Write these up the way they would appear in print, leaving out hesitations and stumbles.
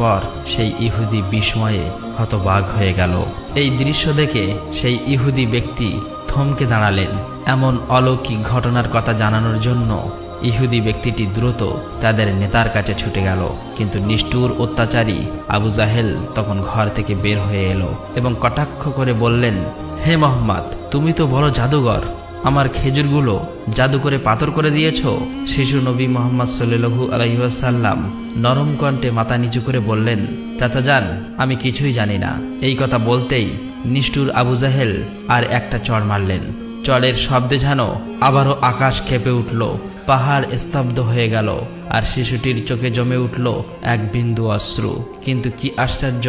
পর সেই ইহুদি বিস্ময়ে হতবাক হয়ে গেল। এই দৃশ্য দেখে সেই ইহুদি ব্যক্তি থমকে দাঁড়ালেন। এমন অলৌকিক ঘটনার কথা জানানোর জন্য ইহুদি ব্যক্তিটি দ্রুত তাদের নেতার কাছে ছুটে গেল। কিন্তু নিষ্ঠুর অত্যাচারী আবু জাহেল তখন ঘর থেকে বের হয়ে এলো এবং কটাক্ষ করে বললেন, হে মোহাম্মদ, তুমি তো বড় জাদুঘর, আমার খেজুরগুলো জাদু করে পাথর করে দিয়েছ। শিশু নবী মোহাম্মদ সাল্লাল্লাহু আলাইহি ওয়াসাল্লাম নরম কণ্ঠে মাথা নিচু করে বললেন, চাচা যান, আমি কিছুই জানি না। এই কথা বলতেই নিষ্ঠুর আবু জাহেল আর একটা চড় মারলেন। চড়ের শব্দে যেন আবারও আকাশ কেঁপে উঠল, পাহাড় স্তব্ধ হয়ে গেল আর শিশুটির চোখে জমে উঠল এক বিন্দু অশ্রু। কিন্তু কি আশ্চর্য,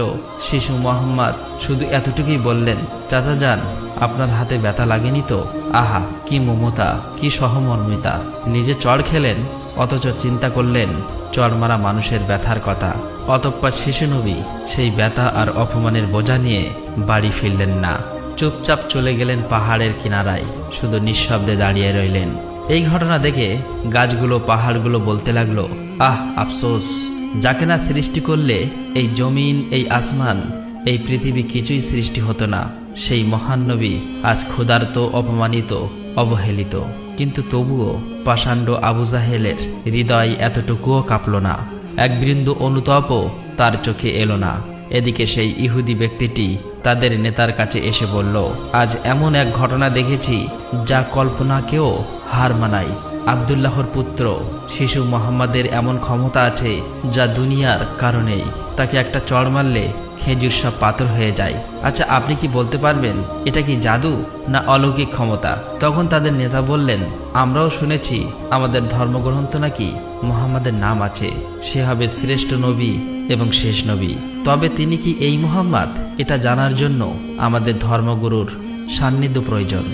শিশু মোহাম্মদ শুধু এতটুকুই বললেন, চাচা যান, আপনার হাতে ব্যথা লাগেনি তো? আহা, কি মমতা, কি সহমর্মিতা! নিজে চড় খেলেন, অথচ চিন্তা করলেন চড় মারা মানুষের ব্যথার কথা। অতঃপর শিশু নবী সেই ব্যথা আর অপমানের বোঝা নিয়ে বাড়ি ফিরলেন না। চুপচাপ চলে গেলেন পাহাড়ের কিনারায়, শুধু নিঃশব্দে দাঁড়িয়ে রইলেন। এই ঘটনা দেখে গাছগুলো পাহাড়গুলো বলতে লাগলো, আহ আফসোস, যাকে না সৃষ্টি করলে এই জমিন, এই আসমান, এই পৃথিবী কিছুই সৃষ্টি হতো না। সেই মহান নবী আজ ক্ষুধার্ত, অপমানিত, অবহেলিত। কিন্তু তবুও পাষাণ্ড আবু জাহেলের হৃদয় এতটুকুও কাঁপল না, এক বিন্দু অনুতাপও তার চোখে এলো না। এদিকে সেই ইহুদি ব্যক্তিটি তাদের নেতার কাছে এসে বলল, আজ এমন এক ঘটনা দেখেছি যা কল্পনাকেও হার মানায়। আব্দুল্লাহর পুত্র শিশু মোহাম্মদের এমন ক্ষমতা আছে যা দুনিয়ার কারণেই। তাকে একটা চড় মারলে খেজুর সব পাথর হয়ে যায়। আচ্ছা, আপনি কি বলতে পারবেন এটা কি জাদু না অলৌকিক ক্ষমতা? তখন তাদের নেতা বললেন, আমরাও শুনেছি আমাদের ধর্মগ্রন্থ নাকি মুহাম্মাদের নাম আছে, সে হবে শ্রেষ্ঠ নবী এবং শেষ নবী। তবে তিনি কি এই মুহাম্মদ, এটা জানার জন্য আমাদের ধর্মগুরুর সান্নিধ্য প্রয়োজন।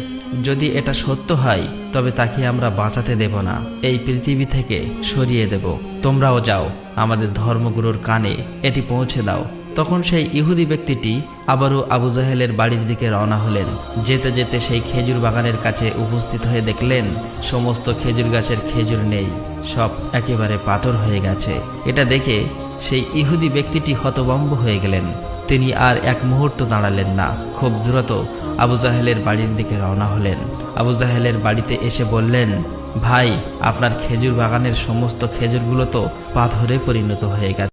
যদি এটা সত্য হয় তবে তাকে আমরা বাঁচাতে দেব না, এই পৃথিবী থেকে সরিয়ে দেব। তোমরাও যাও, আমাদের ধর্মগুরুর কানে এটি পৌঁছে দাও। তখন সেই ইহুদি ব্যক্তিটি আবারও আবু জাহেলের বাড়ির দিকে রওনা হলেন। যেতে যেতে সেই খেজুর বাগানের কাছে উপস্থিত হয়ে দেখলেন সমস্ত খেজুর গাছের খেজুর নেই, সব একেবারে পাথর হয়ে গেছে। এটা দেখে সেই ইহুদি ব্যক্তিটি হতভম্ব হয়ে গেলেন। তিনি আর এক মুহূর্ত দাঁড়ালেন না, খুব দ্রুত আবু জাহেলের বাড়ির দিকে রওনা হলেন। আবু জাহেলের বাড়িতে এসে বললেন, ভাই, আপনার খেজুর বাগানের সমস্ত খেজুরগুলো তো পাথরে পরিণত হয়ে গেছে।